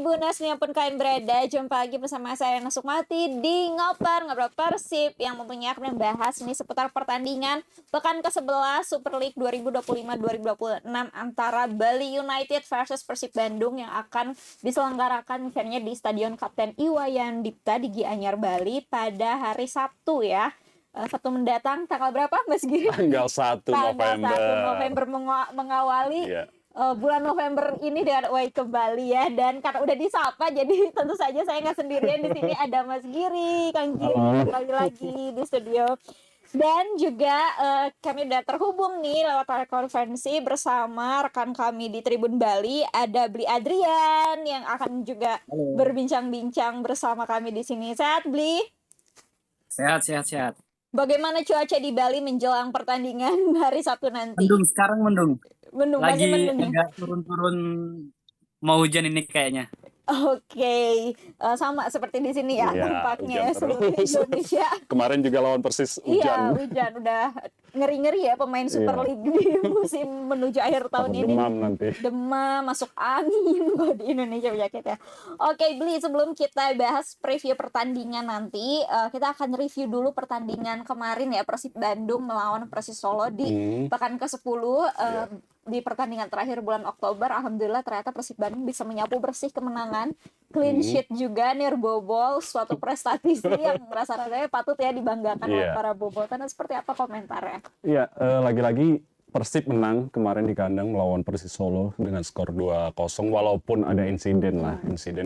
Tribuners dimanapun kalian berada, jumpa lagi bersama saya Yana Sukmati di Ngobrol Persib yang tentunya akan membahas ini seputar pertandingan pekan ke-11 Super League 2025-2026 antara Bali United versus Persib Bandung yang akan diselenggarakan misalnya di Stadion Kapten Iwayan Dipta di Gianyar, Bali pada hari Sabtu ya. Sabtu mendatang tanggal berapa Mas Giri? Tanggal 1 November. 1 November mengawali bulan November ini dengan away ke Bali ya, dan karena udah disapa jadi tentu saja saya nggak sendirian di sini, ada Mas Giri, Kang Giri lagi di studio, dan juga kami udah terhubung nih lewat telekonferensi bersama rekan kami di Tribun Bali, ada Bli Adrian yang akan juga berbincang-bincang bersama kami di sini. Sehat Bli? Sehat. Bagaimana cuaca di Bali menjelang pertandingan hari Sabtu nanti? Sekarang mendung. Lagi Lagi mendung ya? agak turun-turun, mau hujan ini kayaknya. Oke, sama seperti di sini ya, Iya, tampaknya hujan seluruh terus. Indonesia. Kemarin juga lawan Persis Iya, hujan. hujan udah ngeri-ngeri ya pemain Super Iya. League di musim menuju akhir tahun ini. Demam nanti. Demam, masuk angin kok di Indonesia penyakit ya. Oke, Bli, sebelum kita bahas preview pertandingan nanti, kita akan review dulu pertandingan kemarin ya, Persib Bandung melawan Persis Solo di pekan ke-10. Di pertandingan terakhir bulan Oktober, alhamdulillah ternyata Persib Bandung bisa menyapu bersih kemenangan, clean sheet juga, nirbobol, suatu prestasi yang rasa-rasanya patut ya dibanggakan oleh para bobotan. Seperti apa komentarnya? Iya, lagi-lagi Persib menang kemarin di kandang melawan Persis Solo dengan skor 2-0, walaupun ada insiden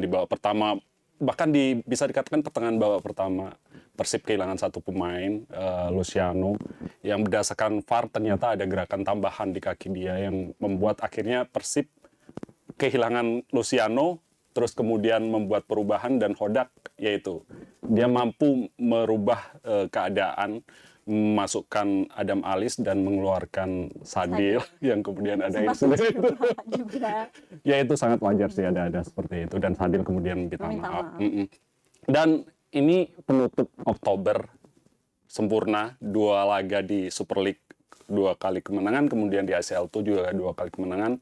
di babak pertama, bahkan bisa dikatakan pertengahan babak pertama Persib kehilangan satu pemain, Luciano, yang berdasarkan VAR ternyata ada gerakan tambahan di kaki dia yang membuat akhirnya Persib kehilangan Luciano, terus kemudian membuat perubahan, dan Hodak yaitu dia mampu merubah keadaan, memasukkan Adam Alis dan mengeluarkan Sadil yang kemudian ada insiden itu. Ya itu sangat wajar sih ada seperti itu, dan Sadil kemudian minta maaf. Dan ini penutup Oktober sempurna, 2 laga di Super League, 2 kali kemenangan, kemudian di ACL itu juga 2 kali kemenangan,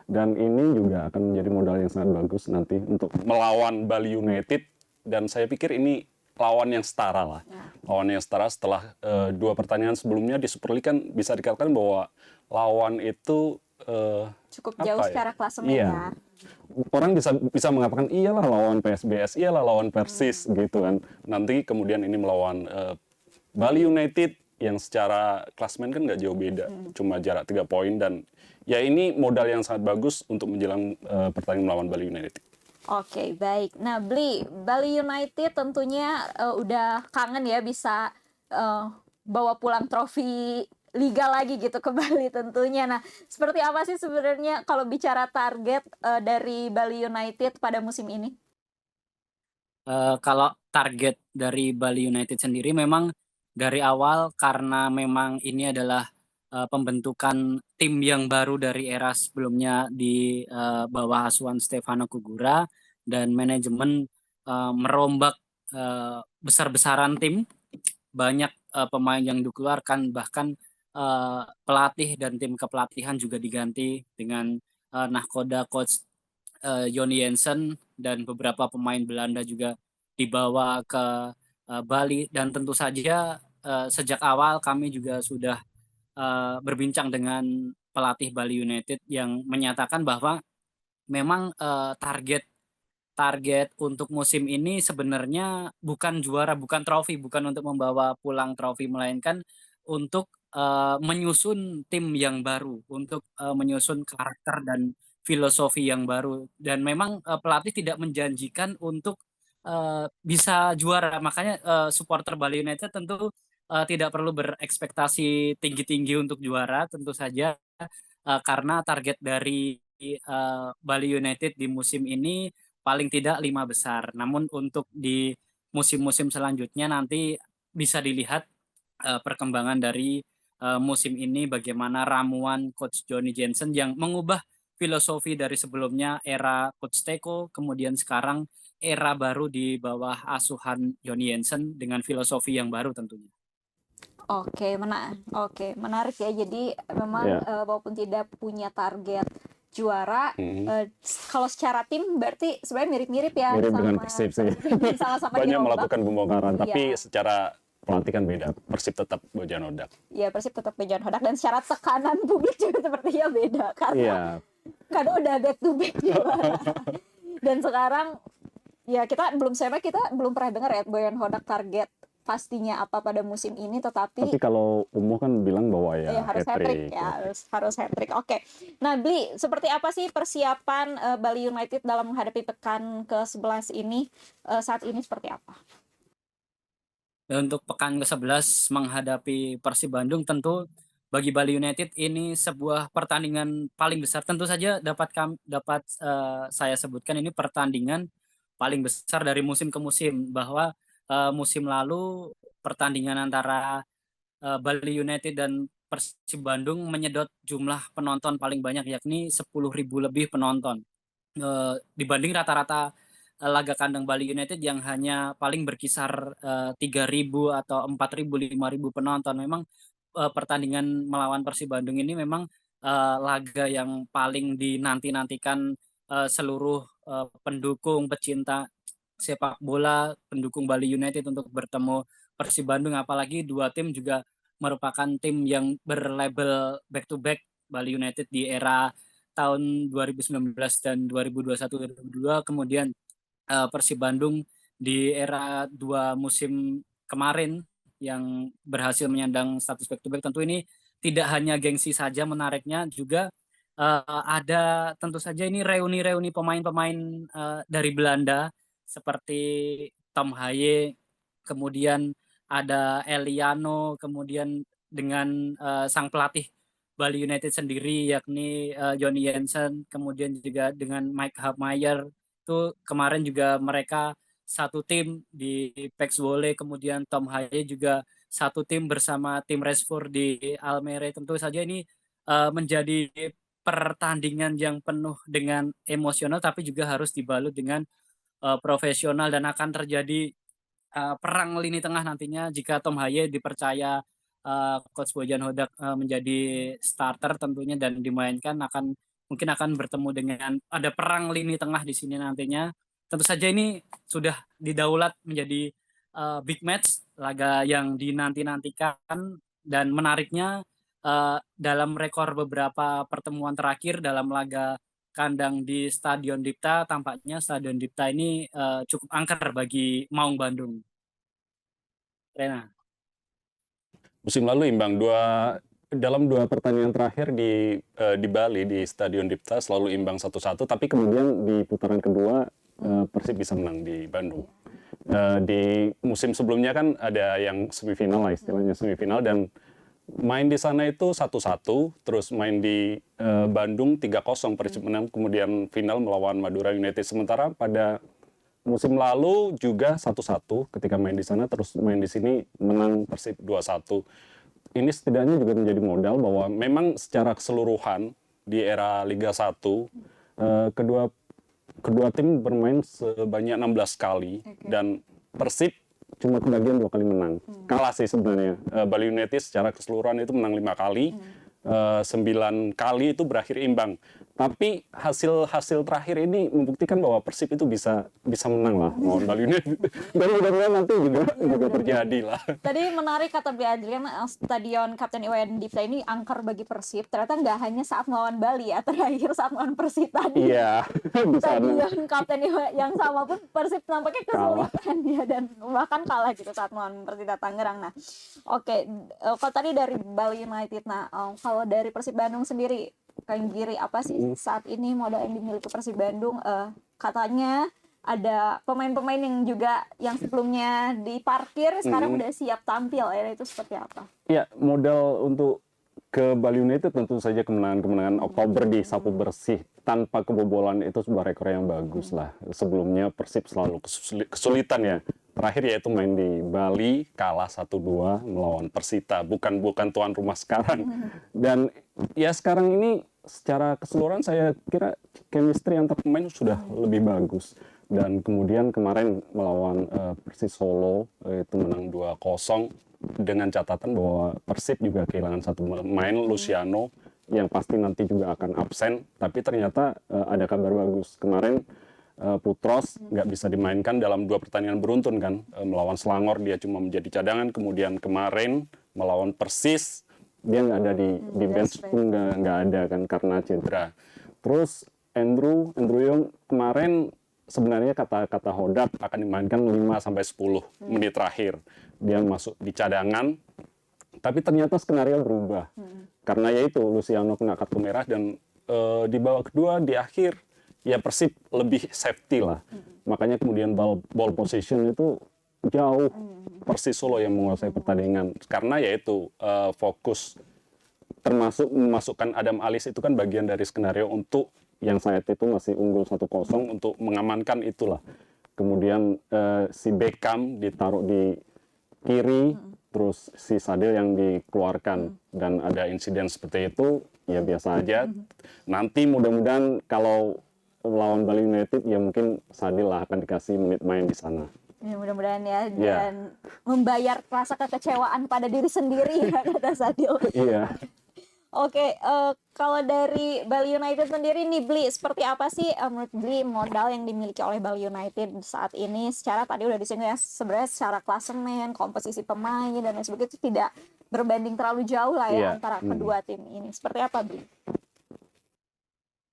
dan ini juga akan menjadi modal yang sangat bagus nanti untuk melawan Bali United, dan saya pikir ini lawan yang setara lah. Lawan yang setara setelah 2 pertandingan sebelumnya di Super League, kan bisa dikatakan bahwa lawan itu cukup jauh secara klasemen ya. Orang bisa mengatakan iyalah lawan PSBS, iyalah lawan Persis gitu kan. Nanti kemudian ini melawan Bali United yang secara klasemen kan nggak jauh beda, cuma jarak 3 poin, dan ya ini modal yang sangat bagus untuk menjelang pertandingan melawan Bali United. Oke, baik. Nah, Bali United tentunya udah kangen ya bisa bawa pulang trofi Liga lagi gitu ke Bali tentunya. Nah, seperti apa sih sebenarnya kalau bicara target dari Bali United pada musim ini? Kalau target dari Bali United sendiri memang dari awal, karena memang ini adalah pembentukan tim yang baru dari era sebelumnya di bawah asuhan Stefano Cugura, dan manajemen merombak besar-besaran tim, banyak pemain yang dikeluarkan, bahkan pelatih dan tim kepelatihan juga diganti dengan nahkoda coach Joni Jensen, dan beberapa pemain Belanda juga dibawa ke Bali, dan tentu saja sejak awal kami juga sudah berbincang dengan pelatih Bali United yang menyatakan bahwa memang target untuk musim ini sebenarnya bukan juara, bukan trofi, bukan untuk membawa pulang trofi, melainkan untuk menyusun tim yang baru, untuk menyusun karakter dan filosofi yang baru, dan memang pelatih tidak menjanjikan untuk bisa juara. Makanya supporter Bali United tentu tidak perlu berekspektasi tinggi-tinggi untuk juara, tentu saja karena target dari Bali United di musim ini paling tidak 5 besar. Namun untuk di musim-musim selanjutnya nanti bisa dilihat perkembangan dari musim ini, bagaimana ramuan coach Joni Jensen yang mengubah filosofi dari sebelumnya era coach Teko, kemudian sekarang era baru di bawah asuhan Joni Jensen dengan filosofi yang baru tentunya. Oke, menarik ya. Jadi memang walaupun tidak punya target juara. Kalau secara tim berarti sebenarnya mirip-mirip ya Mirip dengan sama Persib sih. sama-sama Banyak diombak. melakukan pembongkaran, tapi Iya. secara pelatih kan beda. Persib tetap Bojan Hodak. Ya Persib tetap Bojan Hodak, dan secara tekanan publik juga sepertinya beda karena Iya. karena udah back to back juara. Dan sekarang ya kita belum pernah dengar ya Bojan Hodak target pastinya apa pada musim ini, Tapi tetapi kalau Umuh kan bilang bahwa ya harus hat-trick hat-trick. ya, harus hat-trick. Oke. Nah, Bli, seperti apa sih persiapan Bali United dalam menghadapi pekan ke-11 ini? Saat ini seperti apa? Untuk pekan ke-11 menghadapi Persib Bandung, tentu bagi Bali United ini sebuah pertandingan paling besar. Tentu saja dapat saya sebutkan ini pertandingan paling besar dari musim ke musim, bahwa musim lalu pertandingan antara Bali United dan Persib Bandung menyedot jumlah penonton paling banyak, yakni 10.000 lebih penonton. Dibanding rata-rata laga kandang Bali United yang hanya paling berkisar 3.000 atau 4.000, 5.000 penonton. Memang pertandingan melawan Persib Bandung ini memang laga yang paling dinanti-nantikan seluruh pendukung pecinta sepak bola, pendukung Bali United untuk bertemu Persib Bandung, apalagi dua tim juga merupakan tim yang berlabel back to back Bali United di era tahun 2019 dan 2021-2022, kemudian Persib Bandung di era 2 musim kemarin yang berhasil menyandang status back to back. Tentu ini tidak hanya gengsi saja menariknya, juga ada tentu saja ini reuni-reuni pemain-pemain dari Belanda seperti Tom Haye, kemudian ada Eliano, kemudian dengan sang pelatih Bali United sendiri yakni Johnny Jensen, kemudian juga dengan Mike Hapmeyer. Itu kemarin juga mereka satu tim di PEX Volley, kemudian Tom Haye juga satu tim bersama tim Resford di Almere. Tentu saja ini menjadi pertandingan yang penuh dengan emosional, tapi juga harus dibalut dengan profesional, dan akan terjadi perang lini tengah nantinya jika Tom Haye dipercaya Coach Bojan Hodak menjadi starter tentunya dan dimainkan, mungkin akan bertemu dengan ada perang lini tengah di sini nantinya. Tentu saja ini sudah didaulat menjadi big match, laga yang dinanti-nantikan, dan menariknya dalam rekor beberapa pertemuan terakhir dalam laga kandang di Stadion Dipta, tampaknya Stadion Dipta ini cukup angker bagi Maung Bandung. Rena. Musim lalu imbang dalam dua pertandingan terakhir di Bali di Stadion Dipta selalu imbang 1-1, tapi kemudian di putaran kedua Persib bisa menang di Bandung. Di musim sebelumnya kan ada yang semifinal lah, istilahnya semifinal, dan main di sana itu 1-1, terus main di Bandung 3-0 Persib menang, kemudian final melawan Madura United. Sementara pada musim lalu juga 1-1 ketika main di sana, terus main di sini menang Persib 2-1. Ini setidaknya juga menjadi modal bahwa memang secara keseluruhan di era Liga 1 kedua tim bermain sebanyak 16 kali, dan Persib cuma kebagian 2 kali menang. Kalah sih sebenarnya. Bali United secara keseluruhan itu menang 5 kali, 9 kali itu berakhir imbang. Tapi hasil terakhir ini membuktikan bahwa Persib itu bisa menang lah melawan Bali United. Dan mudah-mudahan nanti juga terjadi lah. Tadi menarik kata Bli Adrian, Stadion Kapten Iwayan Dipta ini angker bagi Persib. Ternyata nggak hanya saat melawan Bali ya, terakhir saat melawan Persita di Iya, di sana. Stadion Kapten Iwayan yang sama pun Persib nampaknya kesulitan ya, dan bahkan kalah gitu saat melawan Persita Tangerang. Nah, oke, kalau tadi dari Bali United, nah kalau dari Persib Bandung sendiri, Kang Giri, apa sih saat ini modal yang dimiliki Persib Bandung? Katanya ada pemain-pemain yang juga yang sebelumnya diparkir sekarang udah siap tampil ya, itu seperti apa? Ya, modal untuk ke Bali United tentu saja kemenangan Oktober di sapu bersih tanpa kebobolan itu sebuah rekor yang bagus lah. Sebelumnya Persib selalu kesulitan ya. Terakhir yaitu main di Bali, kalah 1-2 melawan Persita, bukan tuan rumah sekarang. Dan ya sekarang ini secara keseluruhan saya kira chemistry antar pemain sudah lebih bagus. Dan kemudian kemarin melawan Persis Solo itu menang 2-0 dengan catatan bahwa Persib juga kehilangan satu pemain, Luciano, yang pasti nanti juga akan absen, tapi ternyata ada kabar bagus. Kemarin Putros nggak bisa dimainkan dalam 2 pertandingan beruntun kan. Melawan Selangor dia cuma menjadi cadangan, kemudian kemarin melawan Persis dia nggak ada di bench pun nggak ada kan karena cedera. Terus Andrew Yong kemarin sebenarnya kata Hodak akan dimainkan 5-10 menit terakhir. Dia masuk di cadangan, tapi ternyata skenario berubah. Karena yaitu Luciano kena kartu merah dan di babak kedua di akhir ya Persib lebih safety lah. Makanya kemudian ball position itu jauh Persis Solo yang menguasai pertandingan. Karena yaitu fokus termasuk memasukkan Adam Alis itu kan bagian dari skenario untuk yang saat itu masih unggul 1-0 untuk mengamankan itulah. Kemudian si Beckham ditaruh di kiri, terus si Sadil yang dikeluarkan dan ada insiden seperti itu ya biasa aja. Nanti mudah-mudahan kalau lawan Bali United ya mungkin Sadil lah akan dikasih menit main di sana. Ya, mudah-mudahan ya dan membayar rasa kekecewaan pada diri sendiri ya kata Sadil. Iya. Oke, kalau dari Bali United sendiri nih Bli, seperti apa sih menurut Bli modal yang dimiliki oleh Bali United saat ini? Secara tadi udah disinggung ya, sebenarnya secara klasemen, komposisi pemain dan lain sebagainya itu tidak berbanding terlalu jauh lah ya antara kedua tim ini. Seperti apa Bli?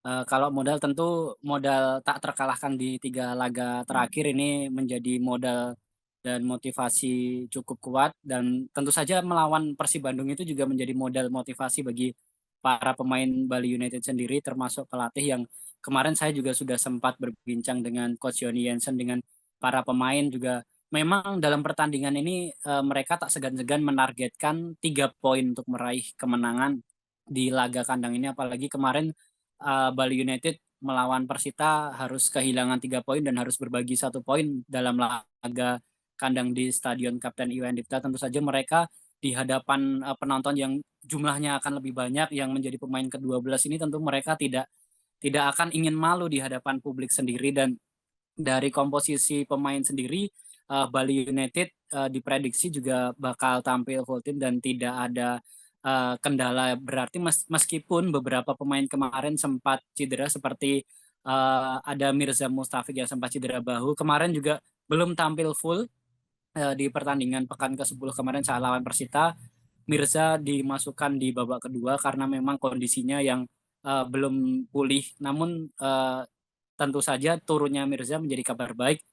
Kalau modal tentu modal tak terkalahkan di 3 laga terakhir ini menjadi modal dan motivasi cukup kuat, dan tentu saja melawan Persib Bandung itu juga menjadi modal motivasi bagi para pemain Bali United sendiri, termasuk pelatih yang kemarin saya juga sudah sempat berbincang dengan Coach Joni Jensen, dengan para pemain juga. Memang dalam pertandingan ini mereka tak segan-segan menargetkan 3 poin untuk meraih kemenangan di laga kandang ini, apalagi kemarin Bali United melawan Persita harus kehilangan 3 poin dan harus berbagi 1 poin dalam laga kandang di Stadion Kapten Iwan Dipta. Tentu saja mereka di hadapan penonton yang jumlahnya akan lebih banyak, yang menjadi pemain ke-12 ini tentu mereka tidak akan ingin malu di hadapan publik sendiri. Dan dari komposisi pemain sendiri Bali United diprediksi juga bakal tampil full tim dan tidak ada kendala berarti, meskipun beberapa pemain kemarin sempat cedera seperti ada Mirza Mustafik yang sempat cedera bahu. Kemarin juga belum tampil full di pertandingan pekan ke-10 kemarin saat lawan Persita. Mirza dimasukkan di babak kedua karena memang kondisinya yang belum pulih. Namun tentu saja turunnya Mirza menjadi kabar baik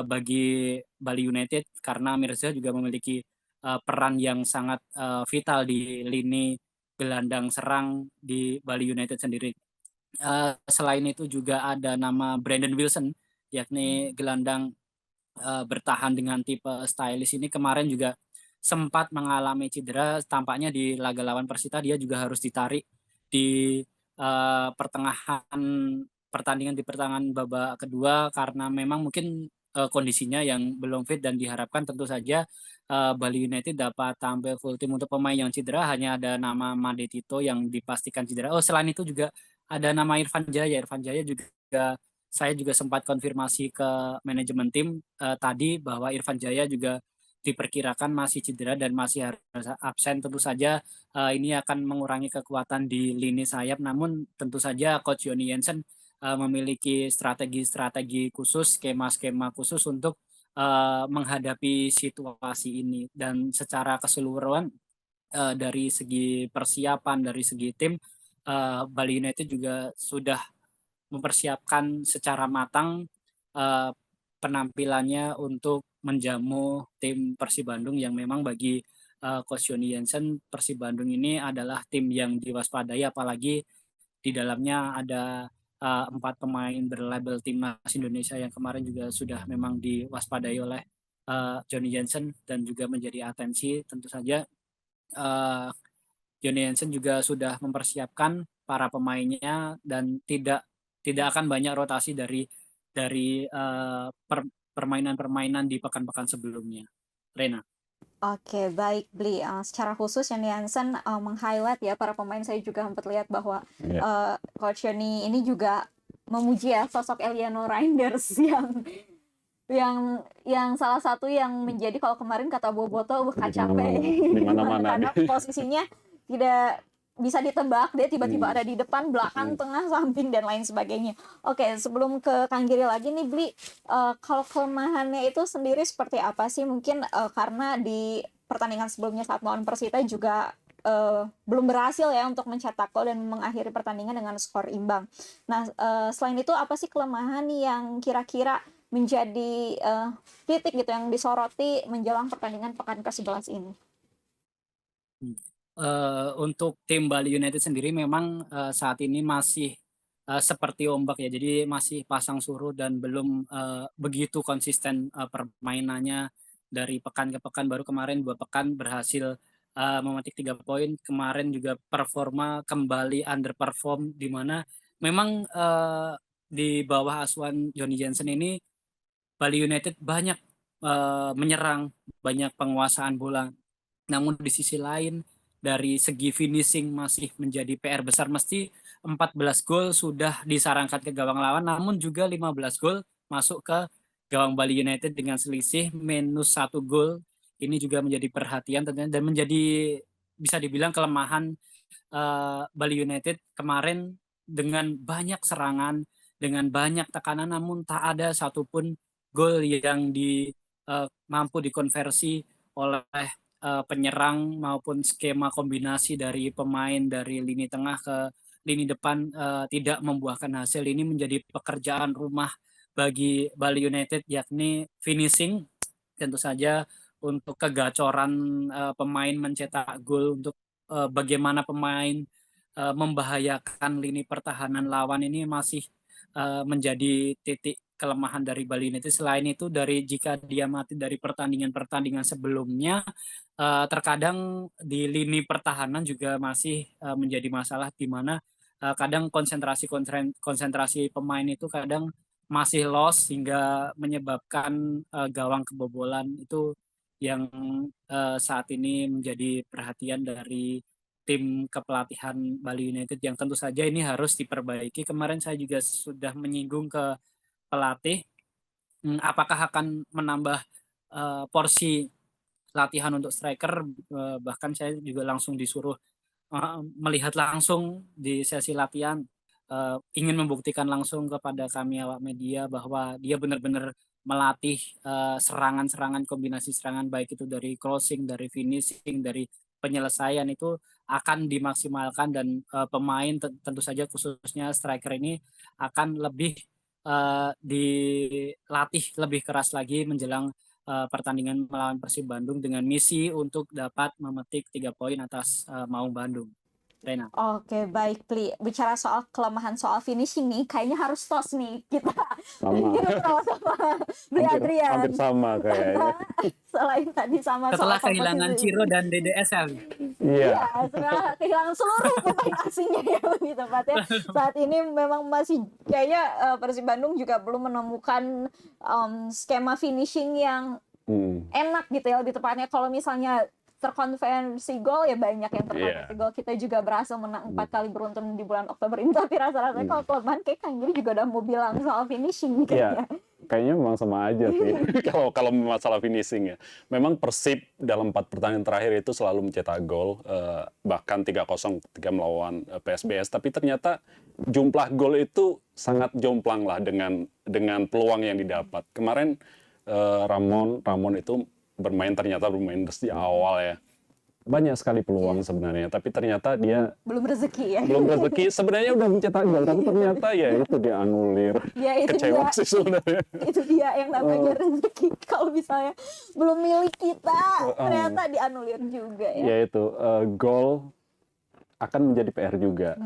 bagi Bali United karena Mirza juga memiliki peran yang sangat vital di lini gelandang serang di Bali United sendiri. Selain itu juga ada nama Brandon Wilson, yakni gelandang bertahan dengan tipe stylish ini. Kemarin juga sempat mengalami cedera, tampaknya di laga lawan Persita dia juga harus ditarik di pertengahan pertandingan, di pertengahan babak kedua karena memang mungkin kondisinya yang belum fit, dan diharapkan tentu saja Bali United dapat tampil full tim. Untuk pemain yang cedera hanya ada nama Made Tito yang dipastikan cedera. Selain itu juga ada nama Irfan Jaya. Irfan Jaya juga saya juga sempat konfirmasi ke manajemen tim tadi bahwa Irfan Jaya juga diperkirakan masih cedera dan masih harus absen. Tentu saja ini akan mengurangi kekuatan di lini sayap, namun tentu saja Coach Joni Jensen memiliki strategi khusus, skema khusus untuk menghadapi situasi ini. Dan secara keseluruhan dari segi persiapan, dari segi tim, Bali United juga sudah mempersiapkan secara matang penampilannya untuk menjamu tim Persib Bandung yang memang bagi Coach Joni Jensen, Persib Bandung ini adalah tim yang diwaspadai, apalagi di dalamnya ada 4 pemain berlabel timnas Indonesia yang kemarin juga sudah memang diwaspadai oleh Joni Jensen dan juga menjadi atensi. Tentu saja Joni Jensen juga sudah mempersiapkan para pemainnya dan tidak akan banyak rotasi dari permainan-permainan di pekan-pekan sebelumnya. Rena. Oke, baik Bli. Secara khusus Joni Jensen meng-highlight ya para pemain. Saya juga sempat lihat bahwa Coach Joni ini juga memuji ya sosok Eliano Reinders yang salah satu yang menjadi, kalau kemarin kata Boboto capek di mana-mana karena posisinya bisa ditebak dia tiba-tiba ada di depan, belakang, tengah, samping dan lain sebagainya. Oke, sebelum ke Kang Giri lagi nih Bli, kalau kelemahannya itu sendiri seperti apa sih? Mungkin karena di pertandingan sebelumnya saat melawan Persita juga belum berhasil ya untuk mencetak gol dan mengakhiri pertandingan dengan skor imbang. Nah, selain itu apa sih kelemahan yang kira-kira menjadi titik gitu yang disoroti menjelang pertandingan pekan ke-11 ini? Untuk tim Bali United sendiri memang saat ini masih seperti ombak ya, jadi masih pasang surut dan belum begitu konsisten permainannya dari pekan ke pekan. Baru kemarin 2 pekan berhasil memetik 3 poin. Kemarin juga performa kembali underperform, di mana memang di bawah asuhan Johnny Jensen ini Bali United banyak menyerang, banyak penguasaan bola. Namun di sisi lain dari segi finishing masih menjadi PR besar. Mesti 14 gol sudah disarankan ke gawang lawan, namun juga 15 gol masuk ke gawang Bali United dengan selisih -1 gol. Ini juga menjadi perhatian tentunya dan menjadi bisa dibilang kelemahan Bali United kemarin. Dengan banyak serangan, dengan banyak tekanan, namun tak ada satupun gol yang mampu dikonversi oleh penyerang maupun skema kombinasi dari pemain dari lini tengah ke lini depan tidak membuahkan hasil. Ini menjadi pekerjaan rumah bagi Bali United, yakni finishing tentu saja, untuk kegacoran pemain mencetak gol, untuk bagaimana pemain membahayakan lini pertahanan lawan. Ini masih menjadi titik kelemahan dari Bali United. Selain itu, jika dia mati dari pertandingan-pertandingan sebelumnya, terkadang di lini pertahanan juga masih menjadi masalah, di mana kadang konsentrasi pemain itu kadang masih lost hingga menyebabkan gawang kebobolan. Itu yang saat ini menjadi perhatian dari tim kepelatihan Bali United, yang tentu saja ini harus diperbaiki. Kemarin saya juga sudah menyinggung ke pelatih, apakah akan menambah porsi latihan untuk striker. Bahkan saya juga langsung disuruh melihat langsung di sesi latihan, ingin membuktikan langsung kepada kami awak media bahwa dia benar-benar melatih serangan-serangan, kombinasi serangan, baik itu dari crossing, dari finishing, dari penyelesaian, itu akan dimaksimalkan. Dan pemain tentu saja khususnya striker ini akan lebih dilatih lebih keras lagi menjelang pertandingan melawan Persib Bandung, dengan misi untuk dapat memetik 3 poin atas Maung Bandung. Rena. Oke, baik, Pli. Bicara soal kelemahan soal finishing nih, kayaknya harus tos nih kita. Sama. Sama Bli Adrian. Hampir sama kayaknya. Selain tadi sama Setelah soal kehilangan komposisi. Ciro dan DDSL. Iya. Ya, setelah kehilangan seluruh pemain asingnya ya, lebih tepatnya. Saat ini memang masih kayaknya Persib Bandung juga belum menemukan skema finishing yang enak gitu ya, lebih tepatnya. Kalau misalnya terkonversi gol ya banyak yang terkonversi gol. Kita juga berhasil menang 4 kali beruntun di bulan Oktober ini. Tapi rasa-rasanya kalau kelemahan kayak Kang Giri juga udah mau bilang soal finishing kayaknya. Kayaknya memang sama aja sih kalau masalah finishing ya. Memang Persib dalam 4 pertandingan terakhir itu selalu mencetak gol, bahkan 3-0 ketika melawan PSBS. Tapi ternyata jumlah gol itu sangat jomplang lah dengan peluang yang didapat. Kemarin Ramon itu ternyata bermain dari awal ya. Banyak sekali peluang sebenarnya, tapi ternyata dia belum rezeki ya. Belum rezeki. Sebenarnya udah mencetak gol, tapi ternyata ya itu dianulir. Ya, itu kecewa dia, sih sebenarnya. Itu dia yang namanya rezeki. Kalau misalnya belum milik kita, ternyata dianulir juga ya. Ya itu gol akan menjadi PR juga.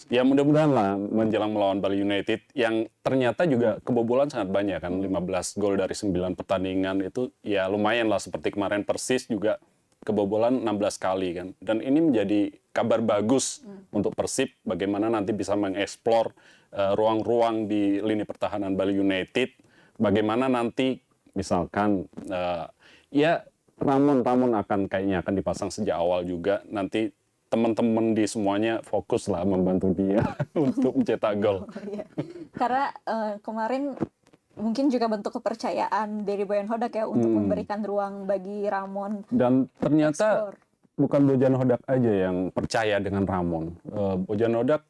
Ya mudah-mudahan lah menjelang melawan Bali United yang ternyata juga kebobolan sangat banyak kan, 15 gol dari 9 pertandingan itu ya lumayan lah. Seperti kemarin Persis juga kebobolan 16 kali kan. Dan ini menjadi kabar bagus untuk Persib, bagaimana nanti bisa mengeksplor ruang-ruang di lini pertahanan Bali United. Bagaimana nanti misalkan ya Ramon kayaknya akan dipasang sejak awal juga. Nanti teman-teman di semuanya fokus lah membantu dia untuk mencetak gol. Karena kemarin mungkin juga bentuk kepercayaan dari Boyan Hodak ya untuk memberikan ruang bagi Ramon. Dan ternyata bukan Bojan Hodak aja yang percaya dengan Ramon. Bojan Hodak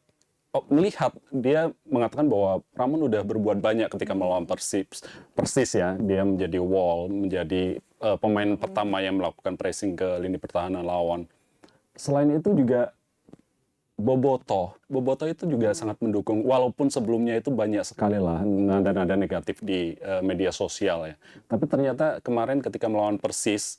melihat, dia mengatakan bahwa Ramon udah berbuat banyak ketika melawan Persis ya. Dia menjadi wall, menjadi pemain pertama yang melakukan pressing ke lini pertahanan lawan. Selain itu juga Boboto itu juga sangat mendukung, walaupun sebelumnya itu banyak sekali lah nada-nada negatif di media sosial ya. Tapi ternyata kemarin ketika melawan Persis,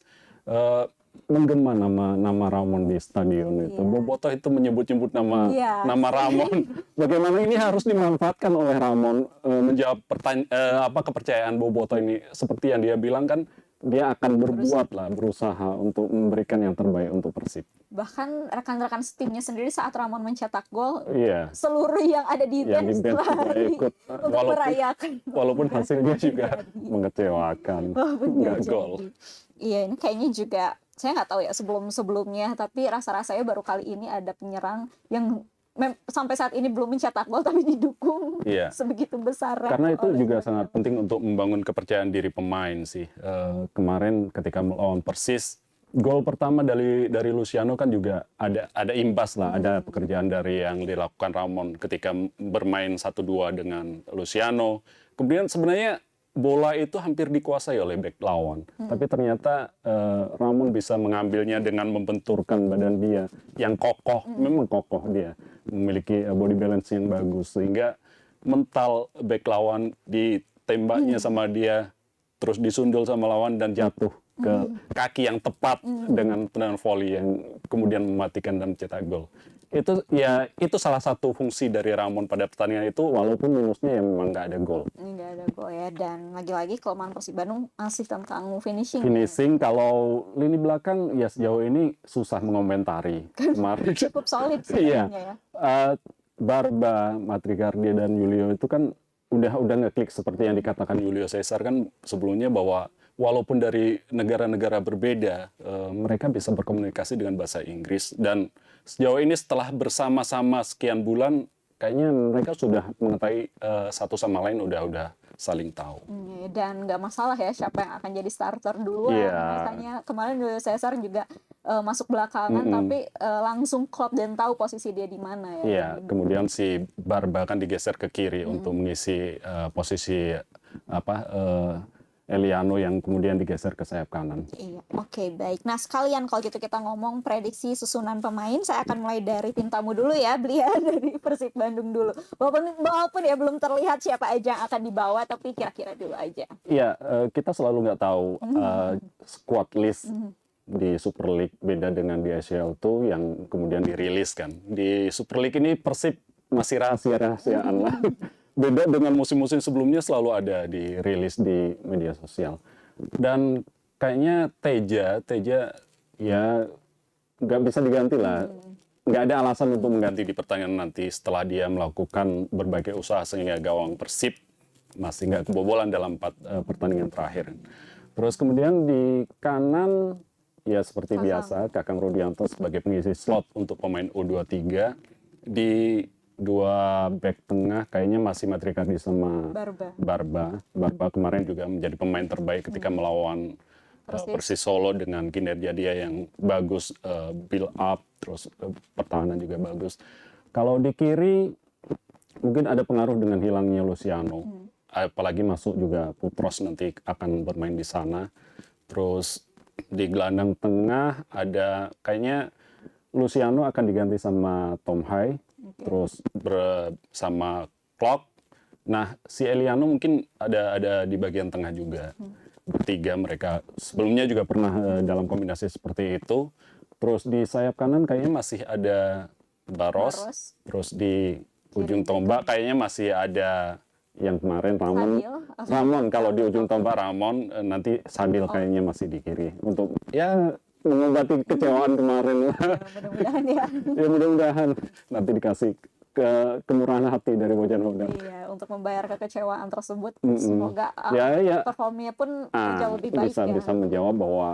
menggema nama Ramon di stadion itu. Boboto itu menyebut-nyebut nama Ramon. Bagaimana ini harus dimanfaatkan oleh Ramon menjawab kepercayaan Boboto ini. Seperti yang dia bilang kan, dia akan berusaha untuk memberikan yang terbaik untuk Persib. Bahkan rekan-rekan timnya sendiri saat Ramon mencetak gol, Iya. seluruh yang ada di bench lari ikut, untuk merayakan. Walaupun hasilnya juga mengecewakan, nggak gol. Iya, ini kayaknya juga, saya nggak tahu ya sebelum-sebelumnya, tapi rasa-rasanya baru kali ini ada penyerang yang sampai saat ini belum mencetak gol tapi didukung sebegitu besar. Karena itu juga sangat penting untuk membangun kepercayaan diri pemain sih. Kemarin ketika melawan Persis, gol pertama dari Luciano kan juga ada imbas lah, ada pekerjaan dari yang dilakukan Ramon ketika bermain 1-2 dengan Luciano. Kemudian sebenarnya bola itu hampir dikuasai oleh bek lawan, tapi ternyata Ramon bisa mengambilnya dengan membenturkan badan dia yang kokoh. Memang kokoh, dia memiliki body balance yang bagus sehingga mental bek lawan ditembaknya sama dia, terus disundul sama lawan dan jatuh ke kaki yang tepat dengan tendangan volley yang kemudian mematikan dan mencetak gol. Itu salah satu fungsi dari Ramon pada pertandingan itu, walaupun minusnya memang nggak ada gol. Nggak ada gol ya, dan lagi-lagi kelemahan Persib Bandung masih tentang finishing. Kalau lini belakang ya sejauh ini susah mengomentari. Kemarin cukup solid sebenarnya ya. Barba, Matrikardia dan Julio itu kan udah ngeklik seperti yang dikatakan Julio Cesar kan sebelumnya, bahwa walaupun dari negara-negara berbeda, mereka bisa berkomunikasi dengan bahasa Inggris, dan sejauh ini setelah bersama-sama sekian bulan, kayaknya mereka sudah mengetahui satu sama lain, udah saling tahu. Dan nggak masalah ya siapa yang akan jadi starter duluan. Makanya kemarin Julio Cesar juga masuk belakangan, tapi langsung klop dan tahu posisi dia di mana ya. Iya, kemudian si Barba kan digeser ke kiri untuk mengisi posisi Eliano yang kemudian digeser ke sayap kanan. Iya, oke, baik. Nah, sekalian kalau gitu kita ngomong prediksi susunan pemain, saya akan mulai dari tim tamu dulu ya, beli ya, dari Persib Bandung dulu. Walaupun ya belum terlihat siapa aja yang akan dibawa, tapi kira-kira dulu aja. Iya, kita selalu nggak tahu squad list di Super League, beda dengan di ICL tuh yang kemudian dirilis kan. Di Super League ini Persib masih rahasia-rahasiaan lah. Beda dengan musim-musim sebelumnya, selalu ada dirilis di media sosial. Dan kayaknya Teja ya nggak bisa diganti lah. Nggak ada alasan untuk mengganti di pertandingan nanti setelah dia melakukan berbagai usaha sehingga gawang Persib masih nggak kebobolan dalam 4 pertandingan terakhir. Terus kemudian di kanan ya seperti biasa Kakang Rudianto sebagai pengisi slot untuk pemain U23. Di 2 back tengah kayaknya masih Matrikardi sama Barba. Barba kemarin juga menjadi pemain terbaik ketika melawan Persis Solo dengan kinerja dia yang bagus, build up, terus pertahanan juga bagus. Kalau di kiri mungkin ada pengaruh dengan hilangnya Luciano, apalagi masuk juga Putros nanti akan bermain di sana. Terus di gelandang tengah ada kayaknya Luciano akan diganti sama Tom Hai. Terus bersama Klopp. Nah, si Eliano mungkin ada di bagian tengah juga. Bertiga mereka sebelumnya juga pernah dalam kombinasi seperti itu. Terus di sayap kanan kayaknya masih ada Baros. Terus di ujung tombak kayaknya masih ada yang kemarin Ramon. Kalau di ujung tombak Ramon, nanti Sadil kayaknya masih di kiri. Untuk ya mengobati kecewaan kemarin. Mudah-mudahan ya. Ya mudah-mudahan nanti dikasih kemurahan hati dari Bojan Hodak. Iya, untuk membayar kekecewaan tersebut. Semoga performnya pun jauh lebih baik bisa menjawab bahwa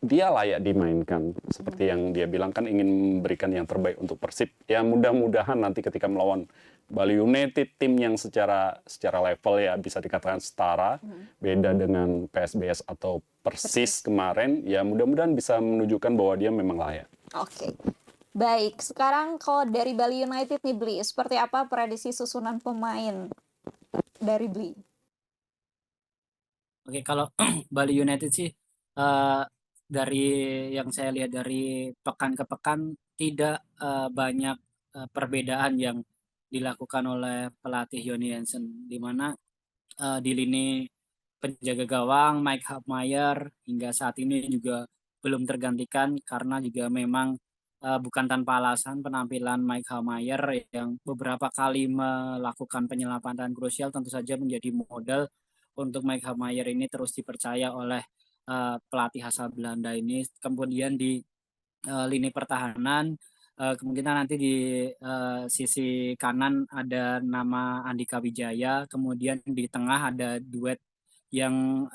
dia layak dimainkan. Seperti yang dia bilang kan, ingin memberikan yang terbaik untuk Persib. Ya mudah-mudahan nanti ketika melawan Bali United, tim yang secara level ya bisa dikatakan setara, beda dengan PSBS atau Persis kemarin, ya mudah-mudahan bisa menunjukkan bahwa dia memang layak. Oke. Baik, sekarang kalau dari Bali United nih Bli, seperti apa prediksi susunan pemain dari Bli? Oke, kalau Bali United sih dari yang saya lihat dari pekan ke pekan tidak banyak perbedaan yang dilakukan oleh pelatih Joni Jensen, di mana di lini penjaga gawang Mike Hapmeyer hingga saat ini juga belum tergantikan karena juga memang bukan tanpa alasan penampilan Mike Hapmeyer yang beberapa kali melakukan penyelamatan krusial tentu saja menjadi modal untuk Mike Hapmeyer ini terus dipercaya oleh pelatih asal Belanda ini. Kemudian di lini pertahanan kemungkinan nanti di sisi kanan ada nama Andika Wijaya, kemudian di tengah ada duet yang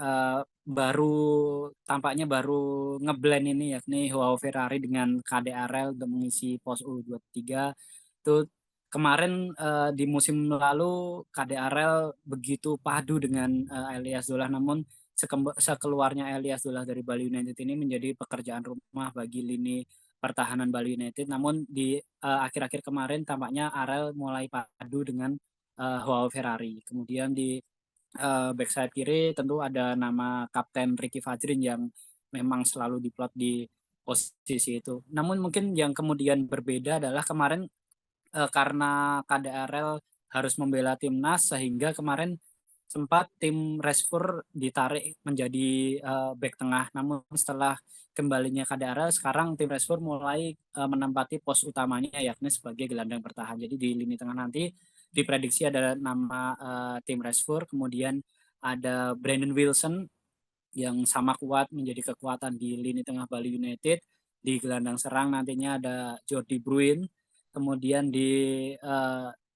tampaknya baru ngeblend ini yakni Joao Ferrari dengan KDRL untuk mengisi pos U23. Itu kemarin di musim lalu KDRL begitu padu dengan Elias Dolah, namun sekeluarnya Elias Dolah dari Bali United ini menjadi pekerjaan rumah bagi lini pertahanan Bali United. Namun di akhir-akhir kemarin tampaknya Arel mulai padu dengan Joao Ferrari. Kemudian di back sayap kiri tentu ada nama Kapten Ricky Fajrin yang memang selalu diplot di posisi itu. Namun mungkin yang kemudian berbeda adalah kemarin karena KDRL harus membela timnas sehingga kemarin sempat tim Resfur ditarik menjadi back tengah. Namun setelah kembalinya KDRL sekarang tim Resfur mulai menempati pos utamanya yakni sebagai gelandang bertahan. Jadi di lini tengah nanti diprediksi ada nama tim Resfur, kemudian ada Brandon Wilson yang sama kuat menjadi kekuatan di lini tengah Bali United. Di gelandang serang nantinya ada Jordi Bruin. Kemudian di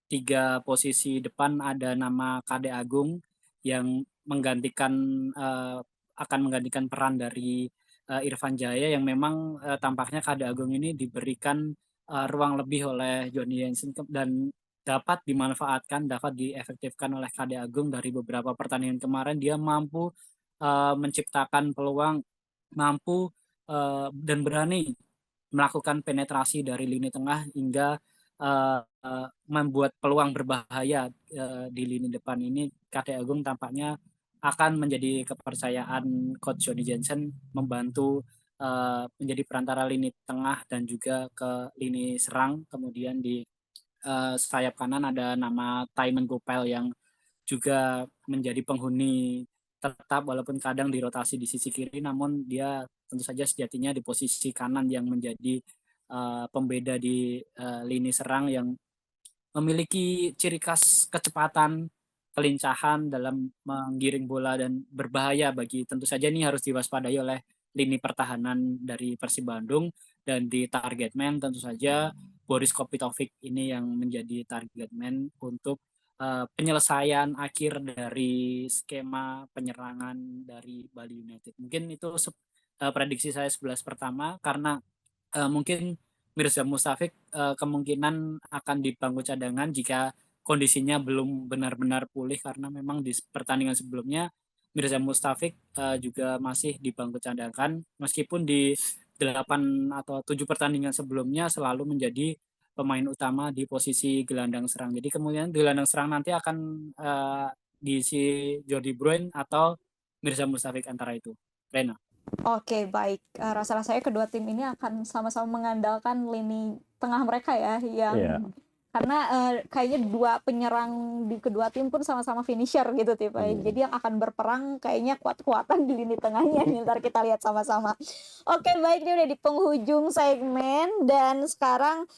tiga posisi depan ada nama Kade Agung yang akan menggantikan peran dari Irfan Jaya yang memang tampaknya Kade Agung ini diberikan ruang lebih oleh Johnny Jensen dan dapat dimanfaatkan, dapat diefektifkan oleh Kade Agung. Dari beberapa pertandingan kemarin dia mampu menciptakan peluang, mampu dan berani melakukan penetrasi dari lini tengah hingga membuat peluang berbahaya di lini depan ini. Kade Agung tampaknya akan menjadi kepercayaan coach Johnny Jensen membantu menjadi perantara lini tengah dan juga ke lini serang. Kemudian di sayap kanan ada nama Taimen Gopel yang juga menjadi penghuni tetap walaupun kadang dirotasi di sisi kiri, namun dia tentu saja sejatinya di posisi kanan yang menjadi pembeda di lini serang yang memiliki ciri khas kecepatan, kelincahan dalam menggiring bola dan berbahaya bagi tentu saja ini harus diwaspadai oleh lini pertahanan dari Persib Bandung. Dan di target man tentu saja Boris Kopitovic ini yang menjadi target man untuk penyelesaian akhir dari skema penyerangan dari Bali United. Mungkin itu prediksi saya 11 pertama karena mungkin Mirza Mustafik kemungkinan akan di bangku cadangan jika kondisinya belum benar-benar pulih karena memang di pertandingan sebelumnya Mirza Mustafik juga masih di bangku cadangan meskipun di 8 atau 7 pertandingan sebelumnya selalu menjadi pemain utama di posisi gelandang serang. Jadi kemudian di gelandang serang nanti akan diisi Jordi Bruin atau Mirza Mustafik antara itu. Rena. Oke, baik. Rasa-rasanya kedua tim ini akan sama-sama mengandalkan lini tengah mereka ya, yang Iya. karena kayaknya dua penyerang di kedua tim pun sama-sama finisher gitu tipe. Jadi yang akan berperang kayaknya kuat-kuatan di lini tengahnya nih, ntar kita lihat sama-sama. Oke, baik, ini udah di penghujung segmen dan sekarang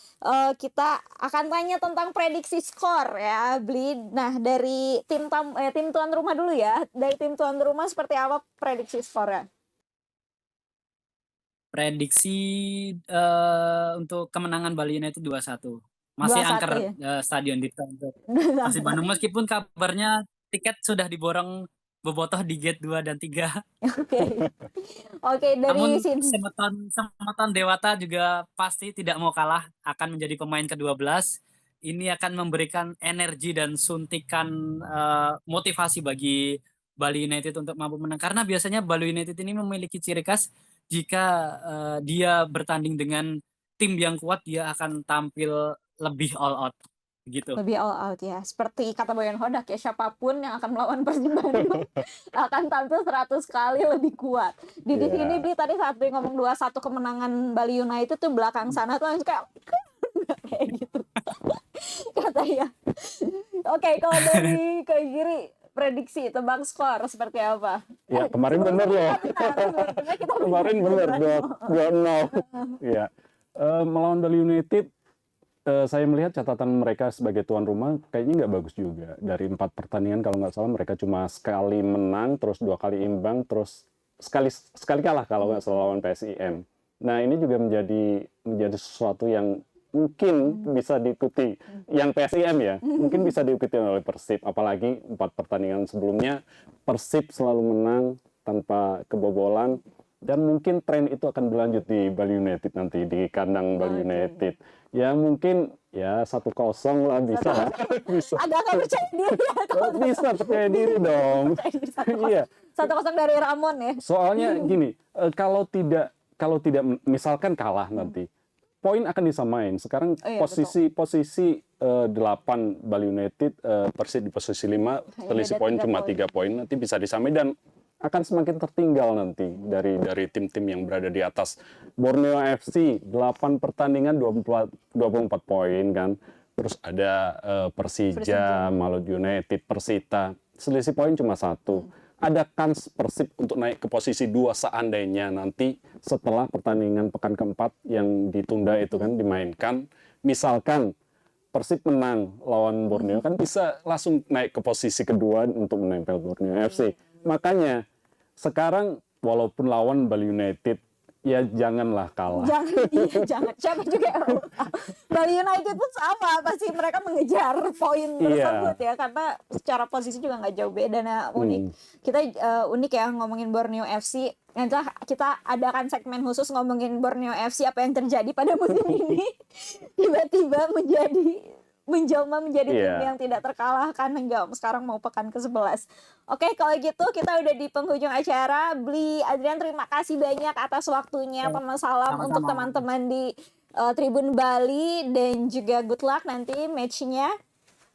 kita akan tanya tentang prediksi skor ya, Bli. Nah, dari tim tuan rumah dulu ya. Dari tim tuan rumah seperti apa prediksi skornya? Prediksi untuk kemenangan Bali United 2-1. Masih 2-1 angker ya. stadion di Persib Bandung meskipun kabarnya tiket sudah diborong bobotoh di gate 2 dan 3. Oke. Oke, dari Namun sini. Semeton Dewata juga pasti tidak mau kalah, akan menjadi pemain ke-12. Ini akan memberikan energi dan suntikan motivasi bagi Bali United untuk mampu menang. Karena biasanya Bali United ini memiliki ciri khas jika dia bertanding dengan tim yang kuat dia akan tampil lebih all out gitu. Lebih all out ya. Seperti kata Boyan Hodak ya, siapapun yang akan melawan Persib Bandung akan tampil 100 kali lebih kuat. Di sini Iya. Bli tadi saat Bli ngomong 2-1 kemenangan Bali United tuh belakang sana tuh langsung kayak gitu. Kata ya. Oke, kalau dari Kak Giri prediksi tebak skor seperti apa? Ya kemarin bener loh. Sebenarnya kita Kemarin bener 2-0. Iya. Melawan Bali United, saya melihat catatan mereka sebagai tuan rumah kayaknya nggak bagus juga. Dari 4 pertandingan kalau nggak salah mereka cuma sekali menang, terus 2 kali imbang, terus sekali kalah kalau nggak salah lawan PSIM. Nah ini juga menjadi sesuatu yang mungkin bisa diikuti, yang PSIM ya, mungkin bisa diikuti oleh Persib. Apalagi 4 pertandingan sebelumnya Persib selalu menang tanpa kebobolan. Dan mungkin tren itu akan berlanjut di Bali United nanti, di kandang Bali United. Ya mungkin ya 1-0 lah bisa. Bisa. agak nggak percaya diri ya kalau Bisa percaya diri dong. percaya diri 1-0. Iya. 1-0 dari Ramon ya. Soalnya gini, kalau tidak misalkan kalah nanti, poin akan disamain. Sekarang Oh iya, posisi 8 Bali United, Persib di posisi 5, selisih beda poin 3 cuma poin. 3 poin, nanti bisa disamain dan akan semakin tertinggal nanti dari tim-tim yang berada di atas. Borneo FC 8 pertandingan 24 poin kan. Terus ada Persija, Maluku United, Persita, selisih poin cuma 1. Ada kans Persib untuk naik ke posisi 2 seandainya nanti setelah pertandingan pekan keempat yang ditunda itu kan dimainkan. Misalkan Persib menang lawan Borneo kan bisa langsung naik ke posisi kedua untuk menempel Borneo FC. Makanya sekarang walaupun lawan Bali United ya janganlah kalah. Jangan siapa juga Bali United pun sama, pasti mereka mengejar poin tersebut ya, karena secara posisi juga nggak jauh beda. Nah unik kita unik ya ngomongin Borneo FC. Nanti kita adakan segmen khusus ngomongin Borneo FC, apa yang terjadi pada musim ini tiba-tiba menjelma menjadi tim yang tidak terkalahkan hingga sekarang mau pekan ke-11. Oke, kalau gitu kita udah di penghujung acara. Bli, Adrian, terima kasih banyak atas waktunya. Salam untuk teman-teman di Tribun Bali dan juga good luck nanti match-nya.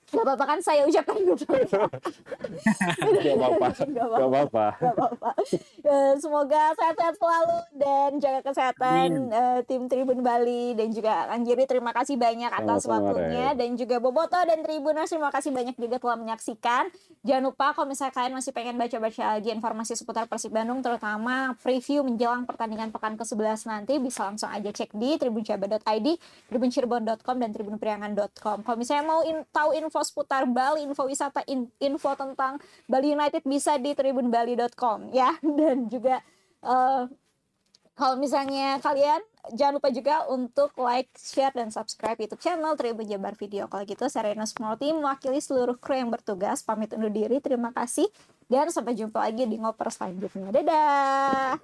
Gak apa-apa kan saya ucapkan good luck. Gak apa-apa. Semoga sehat-sehat selalu dan jaga kesehatan tim Tribun Bali dan juga Kang Giri, terima kasih banyak atas waktunya, dan juga Boboto dan Tribuners terima kasih banyak juga telah menyaksikan. Jangan lupa kalau misalnya kalian masih pengen baca-baca lagi informasi seputar Persib Bandung, terutama preview menjelang pertandingan pekan ke-11 nanti, bisa langsung aja cek di tribunjabar.id, tribuncirebon.com dan tribunpriangan.com. Kalau misalnya mau tahu info seputar Bali, info wisata, info tentang Bali United bisa di tribunbali.com ya. Dan juga kalau misalnya kalian jangan lupa juga untuk like, share, dan subscribe YouTube channel Tribun Jabar Video. Kalau gitu saya Rena Small Team mewakili seluruh kru yang bertugas pamit undur diri. Terima kasih dan sampai jumpa lagi di ngoper selanjutnya. Dadah.